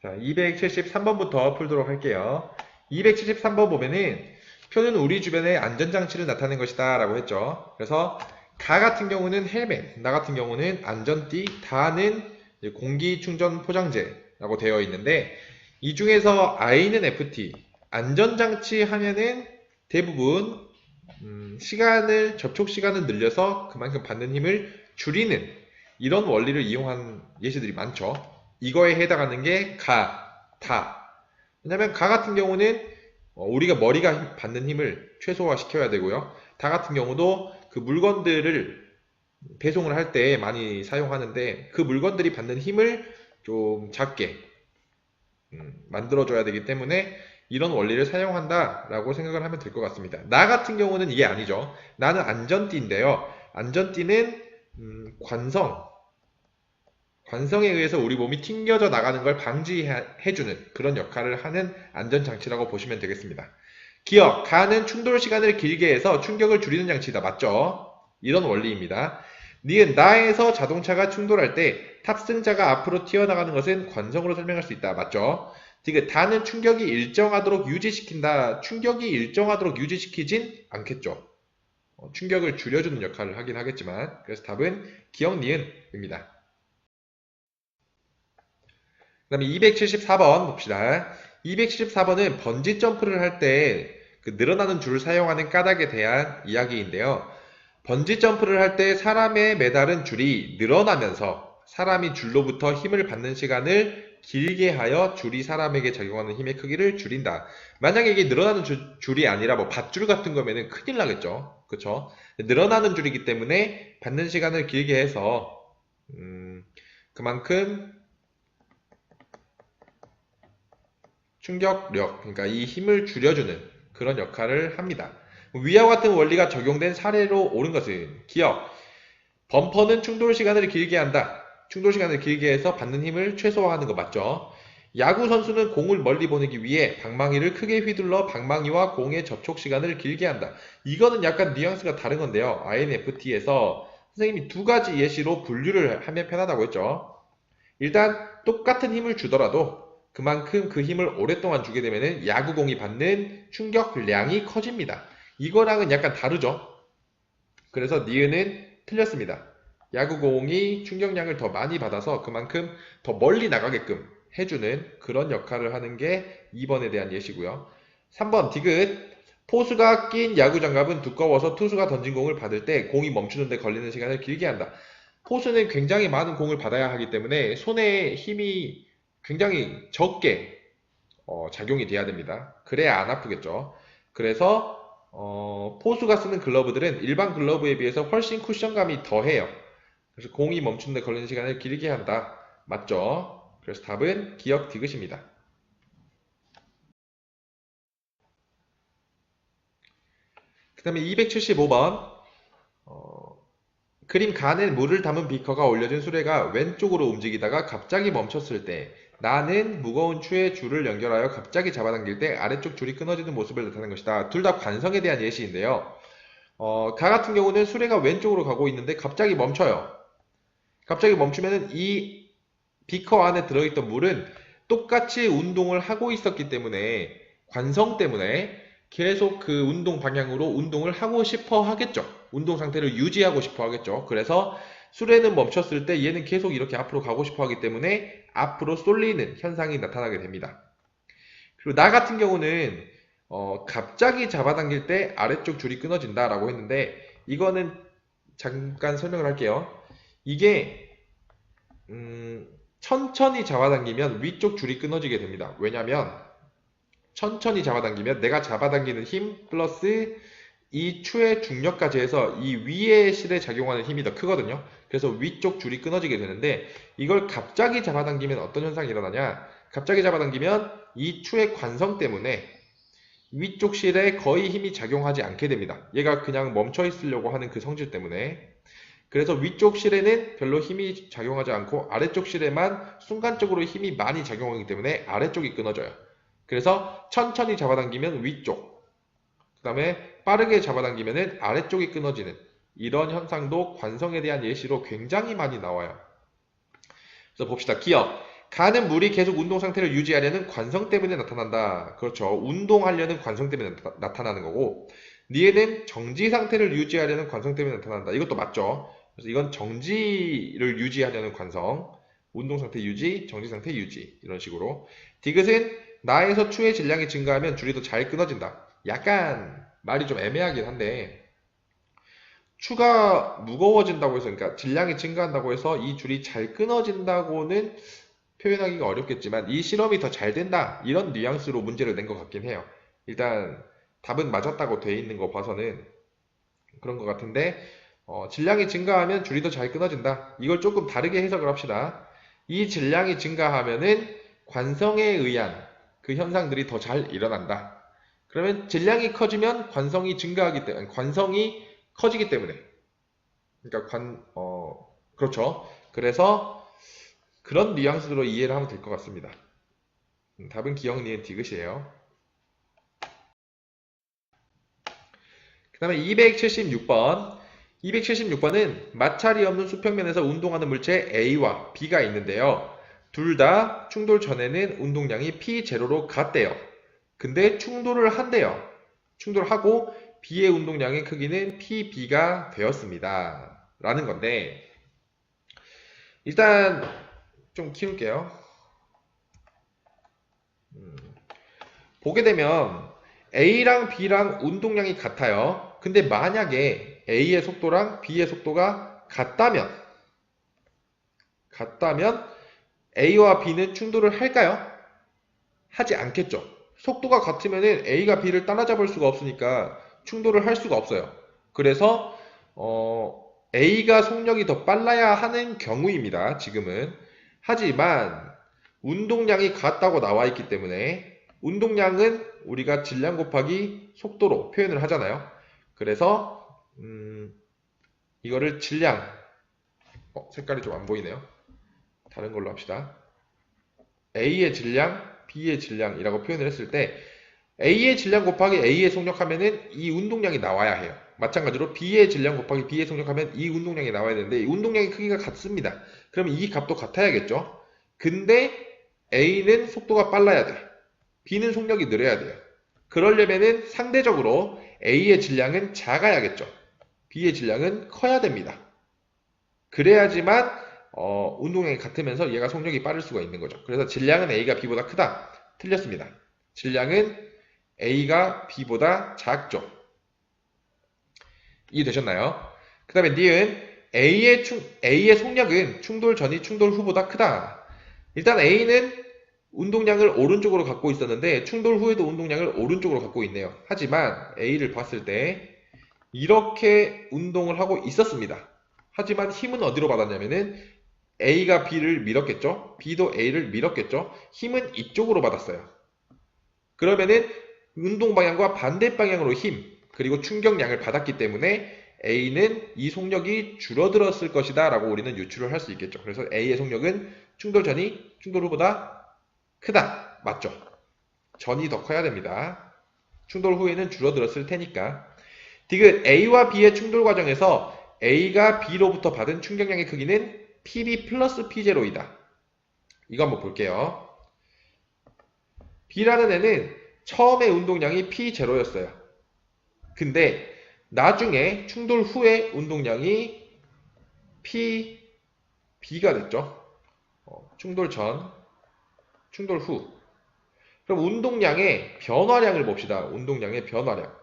자, 273번부터 풀도록 할게요. 273번 보면은 표는 우리 주변의 안전장치를 나타낸 것이다 라고 했죠. 그래서 가 같은 경우는 헬멧, 나 같은 경우는 안전띠, 다는 공기충전 포장재라고 되어 있는데 이 중에서 I는 FT, 안전장치 하면은 대부분 접촉 시간을 늘려서 그만큼 받는 힘을 줄이는 이런 원리를 이용한 예시들이 많죠. 이거에 해당하는 게 다. 왜냐면 가 같은 경우는 우리가 머리가 받는 힘을 최소화시켜야 되고요. 다 같은 경우도 그 물건들을 배송을 할 때 많이 사용하는데 그 물건들이 받는 힘을 좀 작게 만들어줘야 되기 때문에 이런 원리를 사용한다라고 생각을 하면 될 것 같습니다. 나 같은 경우는 이게 아니죠. 나는 안전띠인데요. 안전띠는 관성에 의해서 우리 몸이 튕겨져 나가는 걸 방지해주는 그런 역할을 하는 안전장치라고 보시면 되겠습니다. 기억, 가는 충돌 시간을 길게 해서 충격을 줄이는 장치다. 맞죠? 이런 원리입니다. 니은, 나에서 자동차가 충돌할 때 탑승자가 앞으로 튀어나가는 것은 관성으로 설명할 수 있다. 맞죠? 디귿, 다는 충격이 일정하도록 유지시킨다. 충격이 일정하도록 유지시키진 않겠죠. 충격을 줄여주는 역할을 하긴 하겠지만, 그래서 답은 기억, 니은입니다. 그 다음에 274번 봅시다. 274번은 번지 점프를 할 때 그 늘어나는 줄을 사용하는 까닭에 대한 이야기인데요. 번지 점프를 할 때 사람의 매달은 줄이 늘어나면서 사람이 줄로부터 힘을 받는 시간을 길게 하여 줄이 사람에게 작용하는 힘의 크기를 줄인다. 만약에 이게 늘어나는 줄이 아니라 뭐 밧줄 같은 거면은 큰일 나겠죠. 그쵸? 늘어나는 줄이기 때문에 받는 시간을 길게 해서 그만큼 충격력, 그러니까 이 힘을 줄여주는 그런 역할을 합니다. 위와 같은 원리가 적용된 사례로 옳은 것은 기억, 범퍼는 충돌 시간을 길게 한다. 충돌 시간을 길게 해서 받는 힘을 최소화하는 거 맞죠? 야구 선수는 공을 멀리 보내기 위해 방망이를 크게 휘둘러 방망이와 공의 접촉 시간을 길게 한다. 이거는 약간 뉘앙스가 다른 건데요. INFT에서 선생님이 두 가지 예시로 분류를 하면 편하다고 했죠. 일단 똑같은 힘을 주더라도 그만큼 그 힘을 오랫동안 주게 되면 야구공이 받는 충격량이 커집니다. 이거랑은 약간 다르죠. 그래서 니은은 틀렸습니다. 야구공이 충격량을 더 많이 받아서 그만큼 더 멀리 나가게끔 해주는 그런 역할을 하는 게 2번에 대한 예시고요. 3번 디귿, 포수가 낀 야구장갑은 두꺼워서 투수가 던진 공을 받을 때 공이 멈추는 데 걸리는 시간을 길게 한다. 포수는 굉장히 많은 공을 받아야 하기 때문에 손에 힘이 굉장히 적게 작용이 돼야 됩니다. 그래야 안 아프겠죠. 그래서 포수가 쓰는 글러브들은 일반 글러브에 비해서 훨씬 쿠션감이 더해요. 그래서 공이 멈추는 데 걸리는 시간을 길게 한다. 맞죠? 그래서 답은 기억 디귿입니다. 그 다음에 275번 그림 간에 물을 담은 비커가 올려진 수레가 왼쪽으로 움직이다가 갑자기 멈췄을 때 나는 무거운 추에 줄을 연결하여 갑자기 잡아당길 때 아래쪽 줄이 끊어지는 모습을 나타낸 것이다. 둘 다 관성에 대한 예시인데요. 가 같은 경우는 수레가 왼쪽으로 가고 있는데 갑자기 멈춰요. 갑자기 멈추면은 이 비커 안에 들어있던 물은 똑같이 운동을 하고 있었기 때문에 관성 때문에 계속 그 운동 방향으로 운동을 하고 싶어 하겠죠. 운동 상태를 유지하고 싶어 하겠죠. 그래서 수레는 멈췄을 때 얘는 계속 이렇게 앞으로 가고 싶어 하기 때문에 앞으로 쏠리는 현상이 나타나게 됩니다. 그리고 나 같은 경우는 갑자기 잡아당길 때 아래쪽 줄이 끊어진다 라고 했는데 이거는 잠깐 설명을 할게요. 이게 천천히 잡아당기면 위쪽 줄이 끊어지게 됩니다. 왜냐면 천천히 잡아당기면 내가 잡아당기는 힘 플러스 이 추의 중력까지 해서 이 위의 실에 작용하는 힘이 더 크거든요. 그래서 위쪽 줄이 끊어지게 되는데 이걸 갑자기 잡아당기면 어떤 현상이 일어나냐? 갑자기 잡아당기면 이 추의 관성 때문에 위쪽 실에 거의 힘이 작용하지 않게 됩니다. 얘가 그냥 멈춰 있으려고 하는 그 성질 때문에. 그래서 위쪽 실에는 별로 힘이 작용하지 않고 아래쪽 실에만 순간적으로 힘이 많이 작용하기 때문에 아래쪽이 끊어져요. 그래서 천천히 잡아당기면 위쪽, 그 다음에 빠르게 잡아당기면 아래쪽이 끊어지는 이런 현상도 관성에 대한 예시로 굉장히 많이 나와요. 그래서 봅시다. 기억. 가는 물이 계속 운동 상태를 유지하려는 관성 때문에 나타난다. 그렇죠. 운동하려는 관성 때문에 나타나는 거고, 니에는 정지 상태를 유지하려는 관성 때문에 나타난다. 이것도 맞죠. 그래서 이건 정지를 유지하려는 관성, 운동 상태 유지, 정지 상태 유지 이런 식으로. 디귿은 나에서 추의 질량이 증가하면 줄이 더 잘 끊어진다. 약간 말이 좀 애매하긴 한데 추가 무거워진다고 해서, 그러니까 질량이 증가한다고 해서 이 줄이 잘 끊어진다고는 표현하기가 어렵겠지만 이 실험이 더 잘 된다 이런 뉘앙스로 문제를 낸 것 같긴 해요. 일단 답은 맞았다고 돼 있는 거 봐서는 그런 것 같은데, 질량이 증가하면 줄이 더 잘 끊어진다. 이걸 조금 다르게 해석을 합시다. 이 질량이 증가하면은 관성에 의한 그 현상들이 더 잘 일어난다. 그러면 질량이 커지면 관성이 증가하기 때문에, 관성이 커지기 때문에. 그러니까 그렇죠. 그래서 그런 뉘앙스로 이해를 하면 될 것 같습니다. 답은 기억, 니은, 디귿이에요. 그 다음에 276번. 276번은 마찰이 없는 수평면에서 운동하는 물체 A와 B가 있는데요. 둘 다 충돌 전에는 운동량이 P0로 같대요. 근데 충돌을 한대요. 충돌하고 B의 운동량의 크기는 PB가 되었습니다. 라는 건데, 일단 좀 키울게요. 보게 되면 A랑 B랑 운동량이 같아요. 근데 만약에 A의 속도랑 B의 속도가 같다면 A와 B는 충돌을 할까요? 하지 않겠죠. 속도가 같으면은 A가 B를 따라잡을 수가 없으니까 충돌을 할 수가 없어요. 그래서 A가 속력이 더 빨라야 하는 경우입니다. 지금은. 하지만 운동량이 같다고 나와 있기 때문에 운동량은 우리가 질량 곱하기 속도로 표현을 하잖아요. 그래서 이거를 질량, 색깔이 좀 안 보이네요. 다른 걸로 합시다. A의 질량, B의 질량이라고 표현을 했을 때 A의 질량 곱하기 A의 속력하면은 이 운동량이 나와야 해요. 마찬가지로 B의 질량 곱하기 B의 속력하면 이 운동량이 나와야 되는데 이 운동량의 크기가 같습니다. 그러면 이 값도 같아야겠죠. 근데 A는 속도가 빨라야 돼. B는 속력이 느려야 돼요. 그러려면은 상대적으로 A의 질량은 작아야겠죠. B의 질량은 커야 됩니다. 그래야지만 운동량이 같으면서 얘가 속력이 빠를 수가 있는 거죠. 그래서 질량은 A가 B보다 크다. 틀렸습니다. 질량은 A가 B보다 작죠. 이해되셨나요? 그 다음에 니은 A의 속력은 충돌 전이 충돌 후보다 크다. 일단 A는 운동량을 오른쪽으로 갖고 있었는데 충돌 후에도 운동량을 오른쪽으로 갖고 있네요. 하지만 A를 봤을 때 이렇게 운동을 하고 있었습니다. 하지만 힘은 어디로 받았냐면은 A가 B를 밀었겠죠? B도 A를 밀었겠죠? 힘은 이쪽으로 받았어요. 그러면은 운동 방향과 반대 방향으로 힘, 그리고 충격량을 받았기 때문에 A는 이 속력이 줄어들었을 것이다 라고 우리는 유추를 할 수 있겠죠. 그래서 A의 속력은 충돌 전이 충돌 후보다 크다. 맞죠? 전이 더 커야 됩니다. 충돌 후에는 줄어들었을 테니까. 디귿 A와 B의 충돌 과정에서 A가 B로부터 받은 충격량의 크기는 PB 플러스 P0이다. 이거 한번 볼게요. B라는 애는 처음에 운동량이 P0였어요. 근데 나중에 충돌 후에 운동량이 PB가 됐죠. 충돌 전, 충돌 후. 그럼 운동량의 변화량을 봅시다. 운동량의 변화량.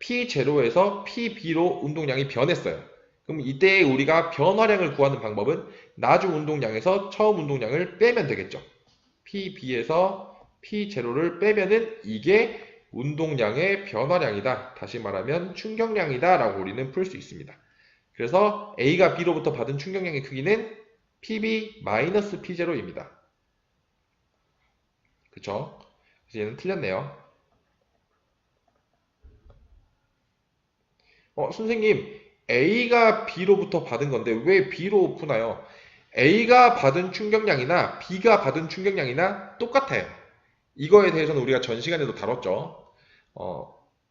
P0에서 PB로 운동량이 변했어요. 그럼 이때 우리가 변화량을 구하는 방법은 나중 운동량에서 처음 운동량을 빼면 되겠죠. PB에서 P0를 빼면은 이게 운동량의 변화량이다. 다시 말하면 충격량이다 라고 우리는 풀 수 있습니다. 그래서 A가 B로부터 받은 충격량의 크기는 PB-P0입니다. 그쵸? 그래서 얘는 틀렸네요. 선생님, A가 B로부터 받은 건데 왜 B로 푸나요? A가 받은 충격량이나 B가 받은 충격량이나 똑같아요. 이거에 대해서는 우리가 전 시간에도 다뤘죠.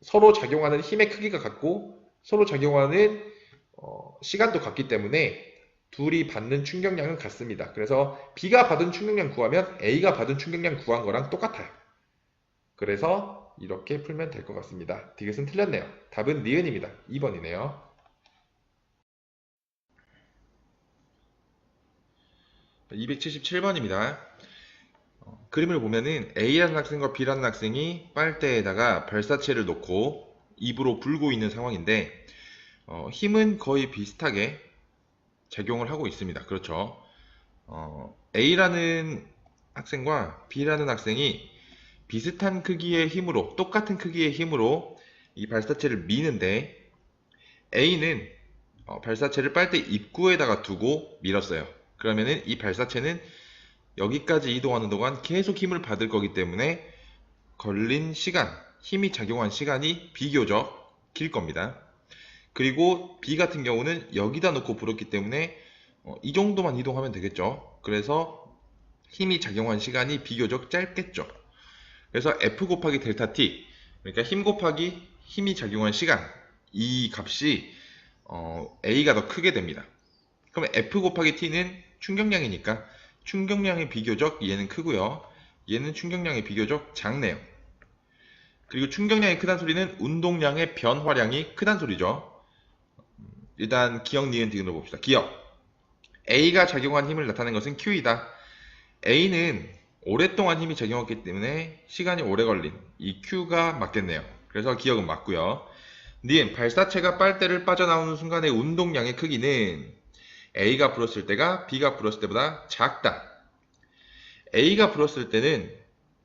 서로 작용하는 힘의 크기가 같고 서로 작용하는 시간도 같기 때문에 둘이 받는 충격량은 같습니다. 그래서 B가 받은 충격량 구하면 A가 받은 충격량 구한 거랑 똑같아요. 그래서 이렇게 풀면 될 것 같습니다. 디귿은 틀렸네요. 답은 니은입니다. 2번이네요. 277번입니다. 그림을 보면은 A라는 학생과 B라는 학생이 빨대에다가 발사체를 놓고 입으로 불고 있는 상황인데 힘은 거의 비슷하게 작용을 하고 있습니다. 그렇죠. A라는 학생과 B라는 학생이 비슷한 크기의 힘으로, 똑같은 크기의 힘으로 이 발사체를 미는데 A는 발사체를 빨대 입구에다가 두고 밀었어요. 그러면은 이 발사체는 여기까지 이동하는 동안 계속 힘을 받을 거기 때문에 걸린 시간, 힘이 작용한 시간이 비교적 길 겁니다. 그리고 B 같은 경우는 여기다 놓고 불었기 때문에 이 정도만 이동하면 되겠죠. 그래서 힘이 작용한 시간이 비교적 짧겠죠. 그래서 F 곱하기 델타 T, 그러니까 힘 곱하기 힘이 작용한 시간, 이 값이 A가 더 크게 됩니다. 그럼 F 곱하기 T는 충격량이니까 충격량이 비교적 얘는 크고요. 얘는 충격량이 비교적 작네요. 그리고 충격량이 크다는 소리는 운동량의 변화량이 크다는 소리죠. 일단 기억, 니은, 디귿으로 봅시다. 기억. A가 작용한 힘을 나타내는 것은 Q이다. A는 오랫동안 힘이 작용했기 때문에 시간이 오래 걸린 이 Q가 맞겠네요. 그래서 기억은 맞고요. 니은, 발사체가 빨대를 빠져나오는 순간의 운동량의 크기는 A가 불었을 때가 B가 불었을 때보다 작다. A가 불었을 때는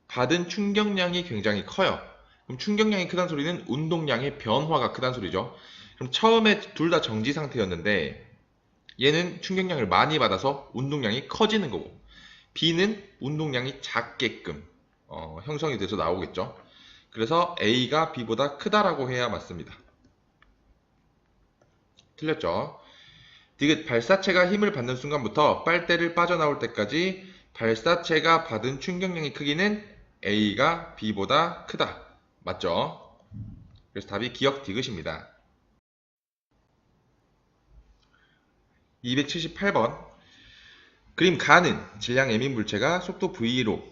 받은 충격량이 굉장히 커요. 그럼 충격량이 크다는 소리는 운동량의 변화가 크다는 소리죠. 그럼 처음에 둘 다 정지 상태였는데 얘는 충격량을 많이 받아서 운동량이 커지는 거고 B는 운동량이 작게끔 형성이 돼서 나오겠죠. 그래서 A가 B보다 크다라고 해야 맞습니다. 틀렸죠. 디귿, 발사체가 힘을 받는 순간부터 빨대를 빠져나올 때까지 발사체가 받은 충격량의 크기는 A가 B보다 크다. 맞죠? 그래서 답이 기억 디귿입니다. 278번. 그림 가는 질량 M인 물체가 속도 V로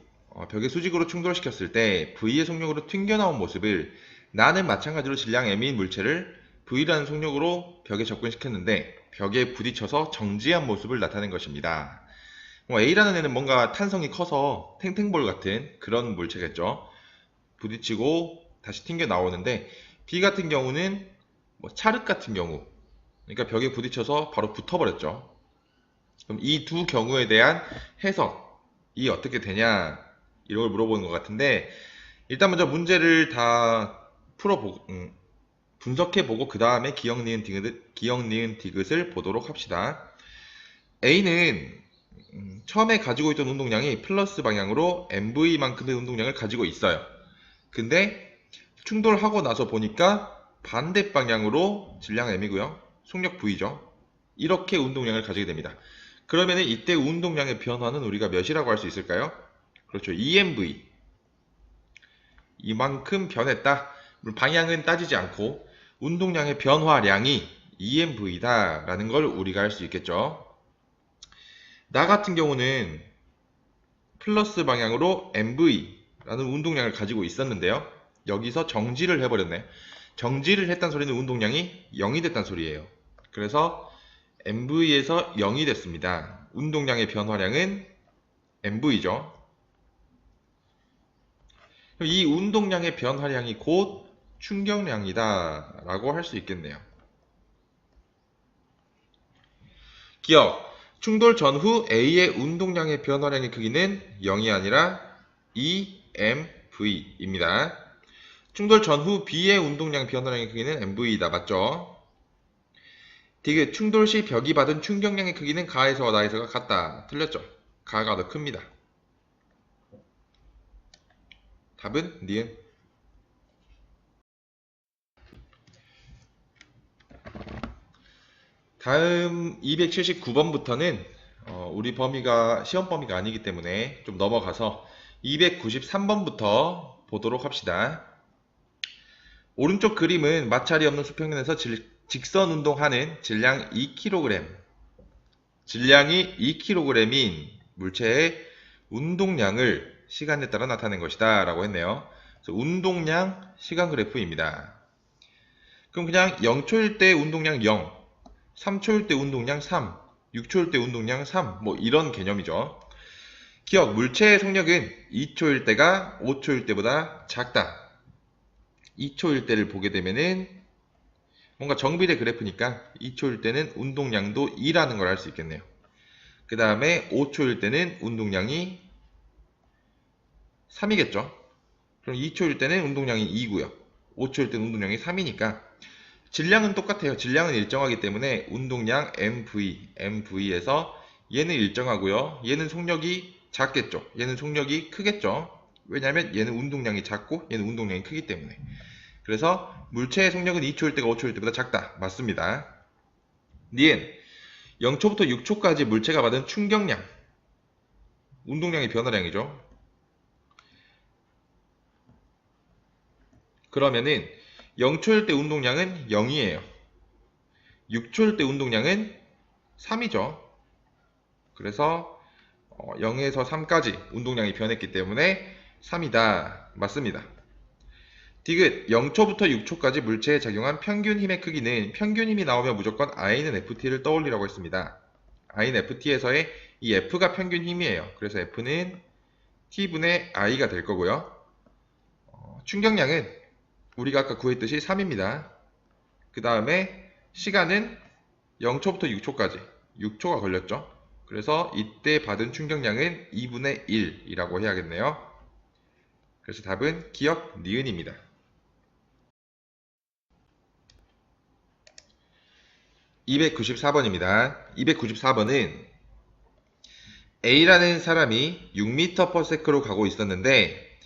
벽의 수직으로 충돌시켰을 때 V의 속력으로 튕겨나온 모습을 나는 마찬가지로 질량 M인 물체를 V라는 속력으로 벽에 접근시켰는데 벽에 부딪혀서 정지한 모습을 나타낸 것입니다. A라는 애는 뭔가 탄성이 커서 탱탱볼 같은 그런 물체겠죠. 부딪히고 다시 튕겨 나오는데 B 같은 경우는 찰흙 같은 경우, 그러니까 벽에 부딪혀서 바로 붙어버렸죠. 그럼 이 두 경우에 대한 해석이 어떻게 되냐 이런 걸 물어보는 것 같은데 일단 먼저 문제를 다 풀어보고 분석해보고 그 다음에 기억, 니은, 디귿을 보도록 합시다. A는 처음에 가지고 있던 운동량이 플러스 방향으로 MV만큼의 운동량을 가지고 있어요. 근데 충돌하고 나서 보니까 반대 방향으로 질량 M이고요. 속력 V죠. 이렇게 운동량을 가지게 됩니다. 그러면 이때 운동량의 변화는 우리가 몇이라고 할 수 있을까요? 그렇죠. EMV. 이만큼 변했다. 방향은 따지지 않고 운동량의 변화량이 EMV다 라는 걸 우리가 알 수 있겠죠. 나 같은 경우는 플러스 방향으로 MV라는 운동량을 가지고 있었는데요. 여기서 정지를 해버렸네. 정지를 했다는 소리는 운동량이 0이 됐다는 소리예요. 그래서 MV에서 0이 됐습니다. 운동량의 변화량은 MV죠. 이 운동량의 변화량이 곧 충격량이다 라고 할 수 있겠네요. 기억, 충돌 전후 A의 운동량의 변화량의 크기는 0이 아니라 EMV입니다. 충돌 전후 B의 운동량 변화량의 크기는 MV이다. 맞죠? 디귿, 충돌 시 벽이 받은 충격량의 크기는 가에서와 나에서가 같다. 틀렸죠? 가가 더 큽니다. 답은 니은. 다음 279번부터는 우리 범위가 시험 범위가 아니기 때문에 좀 넘어가서 293번부터 보도록 합시다. 오른쪽 그림은 마찰이 없는 수평면에서 직선 운동하는 질량 2kg 질량이 2kg인 물체의 운동량을 시간에 따라 나타낸 것이다 라고 했네요. 그래서 운동량 시간 그래프입니다. 그럼 그냥 0초일 때 운동량 0, 3초일 때 운동량 3, 6초일 때 운동량 3, 뭐 이런 개념이죠. 기억, 물체의 속력은 2초일 때가 5초일 때보다 작다. 2초일 때를 보게 되면은 뭔가 정비례 그래프니까 2초일 때는 운동량도 2라는 걸 알 수 있겠네요. 그 다음에 5초일 때는 운동량이 3이겠죠. 그럼 2초일 때는 운동량이 2고요. 5초일 때는 운동량이 3이니까 질량은 똑같아요. 질량은 일정하기 때문에 운동량 MV에서 얘는 일정하고요. 얘는 속력이 작겠죠. 얘는 속력이 크겠죠. 왜냐하면 얘는 운동량이 작고 얘는 운동량이 크기 때문에. 그래서 물체의 속력은 2초일 때가 5초일 때보다 작다. 맞습니다. 니은 0초부터 6초까지 물체가 받은 충격량, 운동량의 변화량이죠. 그러면은 0초일 때 운동량은 0이에요. 6초일 때 운동량은 3이죠. 그래서 0에서 3까지 운동량이 변했기 때문에 3이다. 맞습니다. 디귿 0초부터 6초까지 물체에 작용한 평균 힘의 크기는 평균 힘이 나오면 무조건 I는 FT를 떠올리라고 했습니다. I는 FT에서의 이 F가 평균 힘이에요. 그래서 F는 T분의 I가 될 거고요. 충격량은 우리가 아까 구했듯이 3입니다. 그 다음에 시간은 0초부터 6초까지 6초가 걸렸죠. 그래서 이때 받은 충격량은 2분의 1이라고 해야겠네요. 그래서 답은 기억 니은입니다. 294번입니다. 294번은 A라는 사람이 6m/s로 가고 있었는데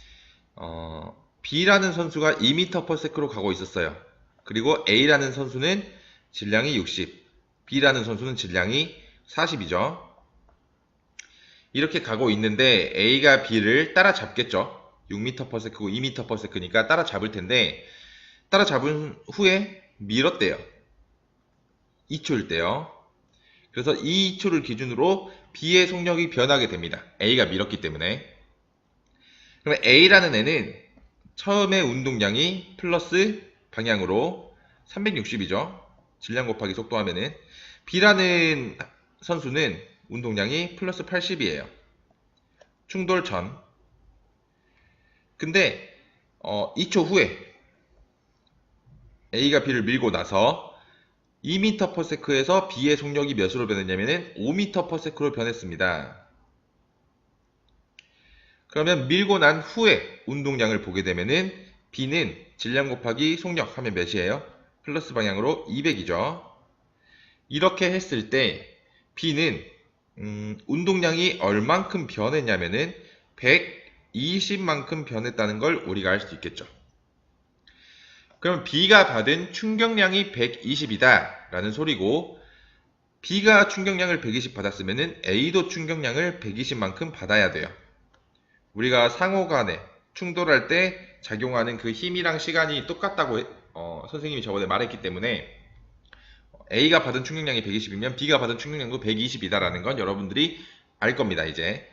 B라는 선수가 2m/s로 가고 있었어요. 그리고 A라는 선수는 질량이 60, B라는 선수는 질량이 40이죠. 이렇게 가고 있는데 A가 B를 따라잡겠죠. 6m/s고 2m/s니까 따라잡을 텐데 따라잡은 후에 밀었대요. 2초일 때요. 그래서 이 2초를 기준으로 B의 속력이 변하게 됩니다. A가 밀었기 때문에. 그러면 A라는 애는 처음에 운동량이 플러스 방향으로 360이죠. 질량 곱하기 속도 하면은. B라는 선수는 운동량이 플러스 80이에요. 충돌 전. 근데 2초 후에 A가 B를 밀고 나서 2m/s에서 B의 속력이 몇으로 변했냐면은 5m/s로 변했습니다. 그러면 밀고 난 후에 운동량을 보게 되면은 B는 질량 곱하기 속력 하면 몇이에요? 플러스 방향으로 200이죠. 이렇게 했을 때 B는 운동량이 얼만큼 변했냐면은 120만큼 변했다는 걸 우리가 알 수 있겠죠. 그럼 B가 받은 충격량이 120이다 라는 소리고 B가 충격량을 120 받았으면 A도 충격량을 120만큼 받아야 돼요. 우리가 상호간에 충돌할 때 작용하는 그 힘이랑 시간이 똑같다고 선생님이 저번에 말했기 때문에 A가 받은 충격량이 120이면 B가 받은 충격량도 120이다 라는 건 여러분들이 알 겁니다. 이제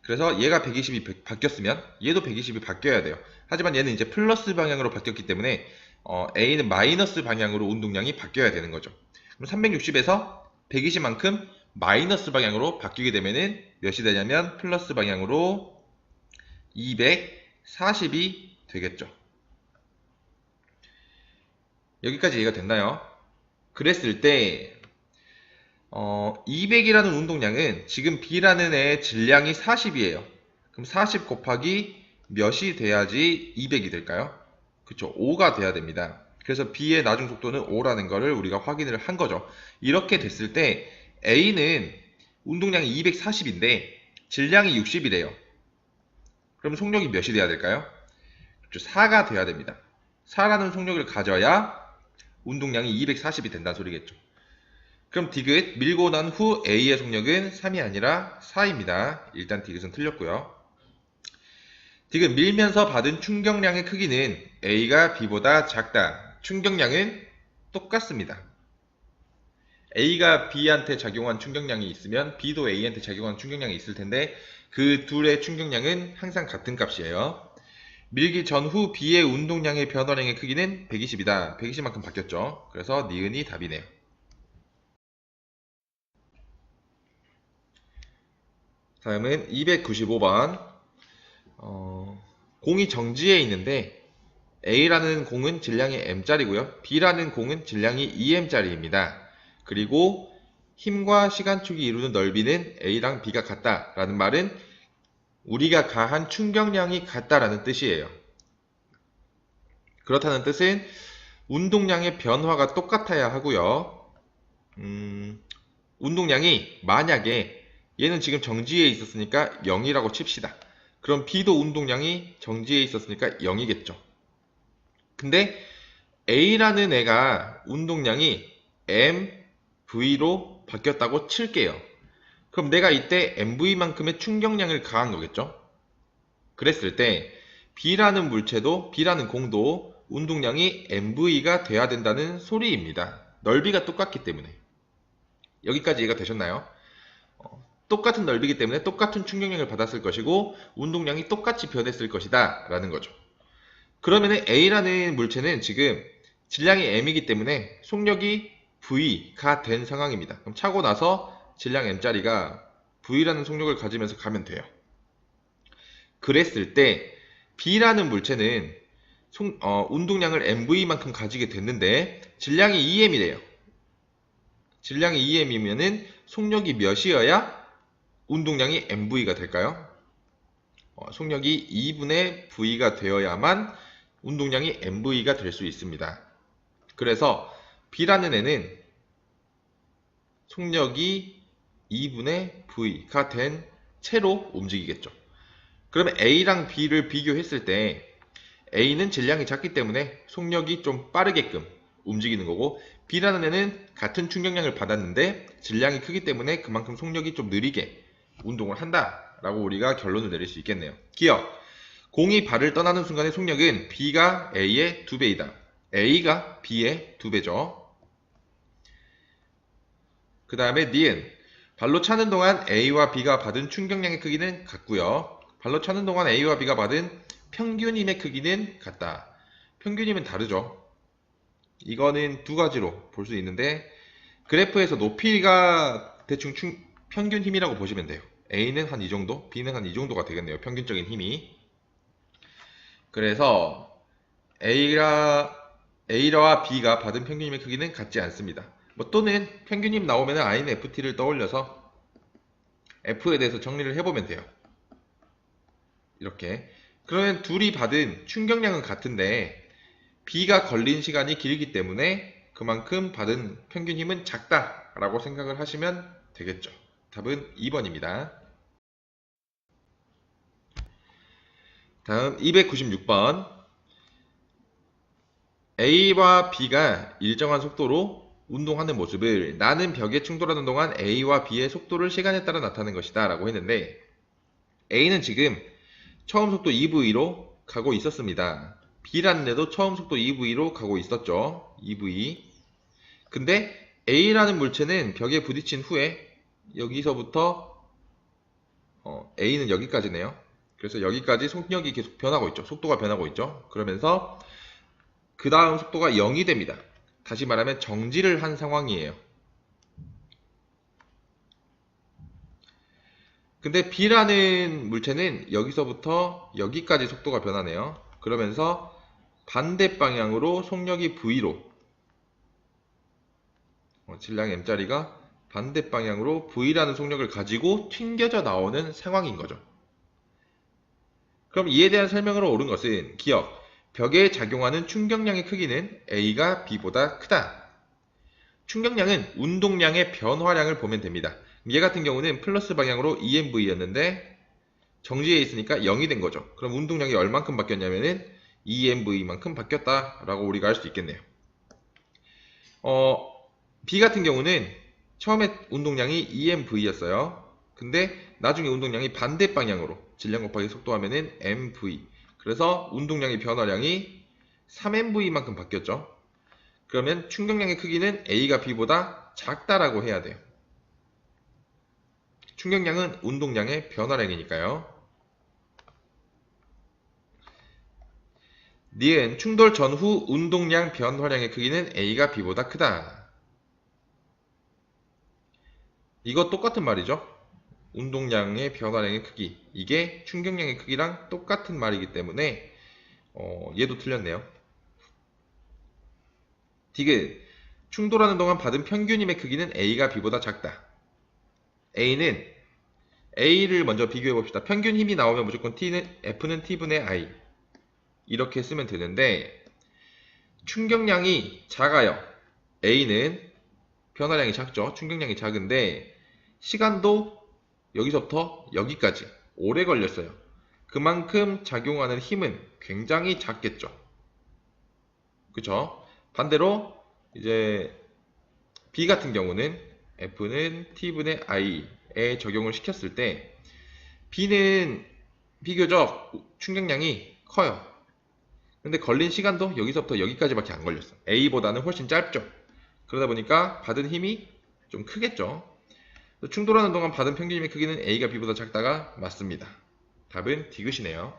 그래서 얘가 120이 바뀌었으면 얘도 120이 바뀌어야 돼요. 하지만 얘는 이제 플러스 방향으로 바뀌었기 때문에 A는 마이너스 방향으로 운동량이 바뀌어야 되는 거죠. 그럼 360에서 120만큼 마이너스 방향으로 바뀌게 되면은 몇이 되냐면 플러스 방향으로 240이 되겠죠. 여기까지 이해가 됐나요? 그랬을 때 200이라는 운동량은 지금 B라는 애의 질량이 40이에요. 그럼 40 곱하기 몇이 돼야지 200이 될까요? 그쵸, 5가 돼야 됩니다. 그래서 B의 나중 속도는 5라는 거를 우리가 확인을 한 거죠. 이렇게 됐을 때 A는 운동량이 240인데 질량이 60이래요. 그럼 속력이 몇이 돼야 될까요? 그렇죠, 4가 돼야 됩니다. 4라는 속력을 가져야 운동량이 240이 된다는 소리겠죠. 그럼 디귿 밀고 난 후 A의 속력은 3이 아니라 4입니다. 일단 디귿은 틀렸고요. 디귿 밀면서 받은 충격량의 크기는 A가 B보다 작다. 충격량은 똑같습니다. A가 B한테 작용한 충격량이 있으면 B도 A한테 작용한 충격량이 있을 텐데 그 둘의 충격량은 항상 같은 값이에요. 밀기 전후 B의 운동량의 변화량의 크기는 120이다. 120만큼 바뀌었죠. 그래서 니은이 답이네요. 다음은 295번. 공이 정지해 있는데 A라는 공은 질량이 M짜리고요. B라는 공은 질량이 2M짜리입니다. 그리고 힘과 시간축이 이루는 넓이는 A랑 B가 같다라는 말은 우리가 가한 충격량이 같다라는 뜻이에요. 그렇다는 뜻은 운동량의 변화가 똑같아야 하고요. 운동량이 만약에 얘는 지금 정지해 있었으니까 0이라고 칩시다. 그럼 B도 운동량이 정지해 있었으니까 0이겠죠. 근데 A라는 애가 운동량이 MV로 바뀌었다고 칠게요. 그럼 내가 이때 MV만큼의 충격량을 가한 거겠죠? 그랬을 때 B라는 물체도, B라는 공도 운동량이 MV가 돼야 된다는 소리입니다. 넓이가 똑같기 때문에. 여기까지 이해가 되셨나요? 똑같은 넓이기 때문에 똑같은 충격량을 받았을 것이고 운동량이 똑같이 변했을 것이다 라는 거죠. 그러면 A라는 물체는 지금 질량이 M이기 때문에 속력이 V가 된 상황입니다. 그럼 차고 나서 질량 M짜리가 V라는 속력을 가지면서 가면 돼요. 그랬을 때 B라는 물체는 운동량을 MV만큼 가지게 됐는데 질량이 2M이래요. 질량이 2M이면은 속력이 몇이어야 운동량이 MV가 될까요? 속력이 2분의 V가 되어야만 운동량이 MV가 될 수 있습니다. 그래서 B라는 애는 속력이 2분의 V가 된 채로 움직이겠죠. 그러면 A랑 B를 비교했을 때 A는 질량이 작기 때문에 속력이 좀 빠르게끔 움직이는 거고 B라는 애는 같은 충격량을 받았는데 질량이 크기 때문에 그만큼 속력이 좀 느리게 운동을 한다라고 우리가 결론을 내릴 수 있겠네요. 기억! 공이 발을 떠나는 순간의 속력은 B가 A의 2배이다. A가 B의 2배죠. 그 다음에 니은 발로 차는 동안 A와 B가 받은 충격량의 크기는 같고요. 발로 차는 동안 A와 B가 받은 평균 힘의 크기는 같다. 평균 힘은 다르죠. 이거는 두 가지로 볼 수 있는데 그래프에서 높이가 대충 평균 힘이라고 보시면 돼요. A는 한 이 정도, B는 한 이 정도가 되겠네요. 평균적인 힘이. 그래서 A와 B가 받은 평균 힘의 크기는 같지 않습니다. 또는 평균 힘 나오면 INFT를 떠올려서 F에 대해서 정리를 해보면 돼요. 이렇게. 그러면 둘이 받은 충격량은 같은데 B가 걸린 시간이 길기 때문에 그만큼 받은 평균 힘은 작다라고 생각을 하시면 되겠죠. 답은 2번입니다. 다음 296번. A와 B가 일정한 속도로 운동하는 모습을 나는 벽에 충돌하는 동안 A와 B의 속도를 시간에 따라 나타내는 것이다 라고 했는데 A는 지금 처음 속도 2V로 가고 있었습니다. B라는 애도 처음 속도 2V로 가고 있었죠. 2V. 근데 A라는 물체는 벽에 부딪힌 후에 여기서부터 A는 여기까지네요. 그래서 여기까지 속력이 계속 변하고 있죠. 속도가 변하고 있죠. 그러면서 그 다음 속도가 0이 됩니다. 다시 말하면 정지를 한 상황이에요. 근데 B라는 물체는 여기서부터 여기까지 속도가 변하네요. 그러면서 반대 방향으로 속력이 V로 질량 M짜리가 반대 방향으로 V라는 속력을 가지고 튕겨져 나오는 상황인 거죠. 그럼 이에 대한 설명으로 옳은 것은 기억, 벽에 작용하는 충격량의 크기는 A가 B보다 크다. 충격량은 운동량의 변화량을 보면 됩니다. 얘 같은 경우는 플러스 방향으로 EMV였는데 정지해 있으니까 0이 된 거죠. 그럼 운동량이 얼만큼 바뀌었냐면은 EMV만큼 바뀌었다라고 우리가 할 수 있겠네요. B 같은 경우는 처음에 운동량이 EMV였어요. 근데 나중에 운동량이 반대 방향으로 질량 곱하기 속도 하면은 MV. 그래서 운동량의 변화량이 3MV만큼 바뀌었죠. 그러면 충격량의 크기는 A가 B보다 작다라고 해야 돼요. 충격량은 운동량의 변화량이니까요. 니은 충돌 전후 운동량 변화량의 크기는 A가 B보다 크다. 이거 똑같은 말이죠. 운동량의 변화량의 크기, 이게 충격량의 크기랑 똑같은 말이기 때문에 얘도 틀렸네요. 디귿 충돌하는 동안 받은 평균 힘의 크기는 A가 B보다 작다. A를 먼저 비교해 봅시다. 평균 힘이 나오면 무조건 F는 T분의 I 이렇게 쓰면 되는데, 충격량이 작아요. A는 변화량이 작죠. 충격량이 작은데 시간도 여기서부터 여기까지 오래 걸렸어요. 그만큼 작용하는 힘은 굉장히 작겠죠. 그쵸? 반대로 이제 B 같은 경우는 F는 T분의 I에 적용을 시켰을 때 B는 비교적 충격량이 커요. 근데 걸린 시간도 여기서부터 여기까지밖에 안 걸렸어. A보다는 훨씬 짧죠. 그러다 보니까 받은 힘이 좀 크겠죠. 충돌하는 동안 받은 평균 힘의 크기는 A가 B보다 작다가 맞습니다. 답은 디귿이네요.